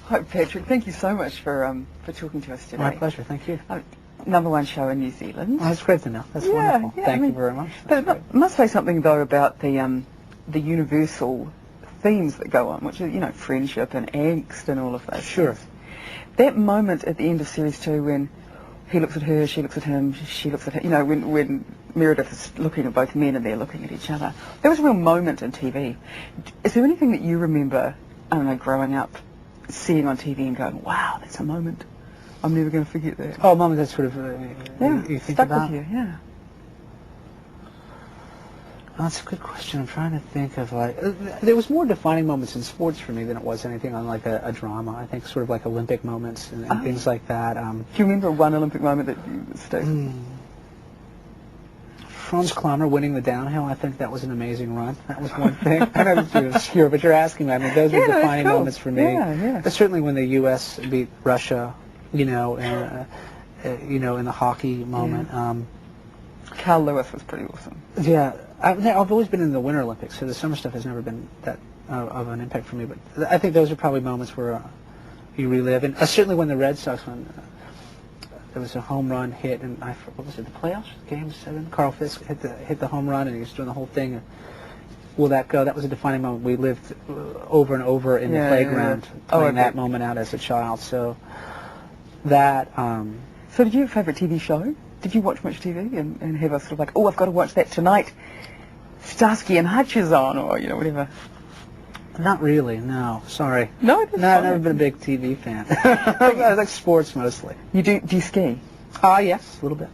Hi, Patrick. Thank you so much for talking to us today. My pleasure. Thank you. #1 show in New Zealand. Oh, that's great to know. That's wonderful. Yeah, Thank you very much. But I must say something though about the universal themes that go on, which are friendship and angst and all of those. Sure. Things. That moment at the end of series 2 when he looks at her, she looks at him, she looks at her. When Meredith is looking at both men and they're looking at each other. That was a real moment in TV. Is there anything that you remember, I don't know, growing up, seeing on TV and going, wow, that's a moment. I'm never going to forget that. Oh, a moment that sort of you think stuck about? with you, yeah. Oh, that's a good question. I'm trying to think of there was more defining moments in sports for me than it was anything on like a drama. I think sort of like Olympic moments and things like that. Do you remember one Olympic moment that you stayed? Franz Klammer winning the downhill, I think that was an amazing run. That was one thing. I know it's obscure, but you're asking me. I mean, those were defining moments for me. Yeah. But certainly when the U.S. beat Russia, in the hockey moment. Yeah. Carl Lewis was pretty awesome. Yeah, I've always been in the Winter Olympics, so the summer stuff has never been that of an impact for me. But I think those are probably moments where you relive. And certainly when the Red Sox won. There was a home run hit, and what was it, the playoffs? Game 7? Carl Fisk hit the home run, and he was doing the whole thing. Will that go? That was a defining moment. We lived over and over in the playground, playing that moment out as a child. So that. So did you have a favourite TV show? Did you watch much TV and have a sort of like, oh, I've got to watch that tonight? Starsky and Hutch is on, or whatever. Not really, no. Sorry. No, I've never been a big TV fan. I like sports mostly. Do you ski? Yes, a little bit.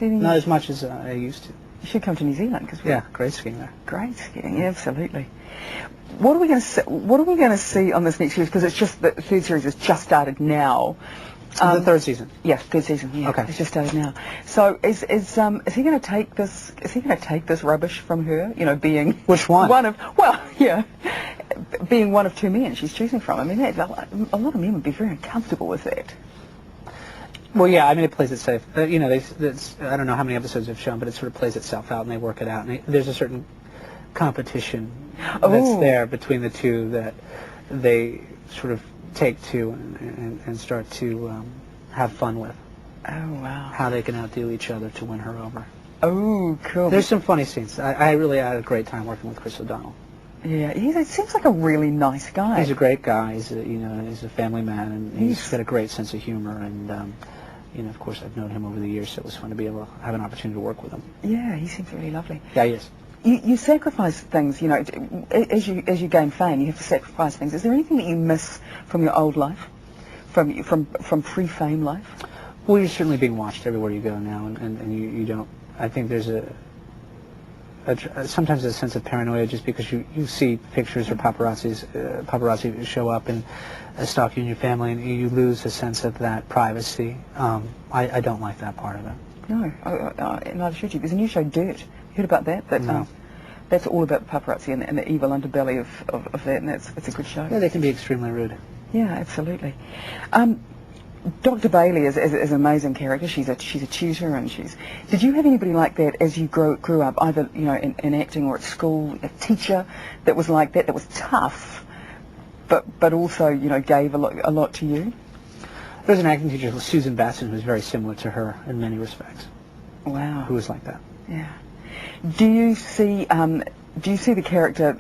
Not as much as I used to. You should come to New Zealand because great skiing there. Great skiing, yeah, absolutely. What are we going to see on this next series? Because it's just the third series has just started now. The third season. Yes, third season. Yeah, okay. It's just started now. So is he going to take this? Is he going to take this rubbish from her? Being which one? Being one of two men she's choosing from. I mean, a lot of men would be very uncomfortable with that. Well, yeah. I mean, it plays itself. I don't know how many episodes they've shown, but it sort of plays itself out, and they work it out. And there's a certain competition that's there between the two that they sort of take to and start to have fun with. Oh, wow. How they can outdo each other to win her over. Oh, cool. There's some funny scenes. I really had a great time working with Chris O'Donnell. Yeah, he seems like a really nice guy. He's a great guy. He's a family man, and he's got a great sense of humor. And of course, I've known him over the years, so it was fun to be able to have an opportunity to work with him. Yeah, he seems really lovely. Yeah, he is. You sacrifice things, as you gain fame, you have to sacrifice things. Is there anything that you miss from your old life, from pre-fame life? Well, you're certainly being watched everywhere you go now, and you don't. I think there's sometimes a sense of paranoia just because you see pictures or paparazzi show up and stalk you and your family, and you lose a sense of that privacy. I don't like that part of it. No, neither should you. There's a new show, Dirt. You heard about that? No. That's all about paparazzi and the evil underbelly of that, and it's a good show. Yeah, they can be extremely rude. Yeah, absolutely. Dr. Bailey is an amazing character. She's a tutor, and Did you have anybody like that as you grew up, either in acting or at school, a teacher that was like that was tough, but also gave a lot to you? There was an acting teacher, Susan Batson, who was very similar to her in many respects. Wow. Who was like that? Yeah. Do you see the character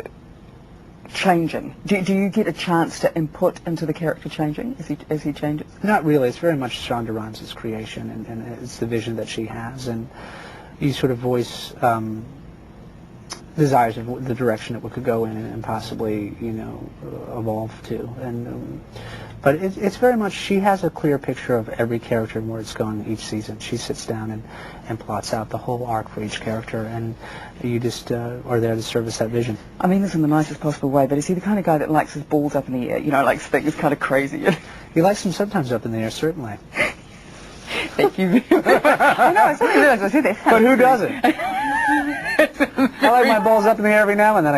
changing? Do you get a chance to input into the character changing as he changes? Not really. It's very much Shonda Rhimes' creation, and it's the vision that she has, and you sort of voice desires of the direction it could go in and possibly evolve to. And but it's very much, she has a clear picture of every character and where it's going each season. She sits down and plots out the whole arc for each character, and you just are there to service that vision. I mean this in the nicest possible way, but is he the kind of guy that likes his balls up in the air, likes things kind of crazy? He likes them sometimes up in the air, certainly. Thank you. I know, I suddenly realized I said that. But who doesn't? I like my balls up in the air every now and then.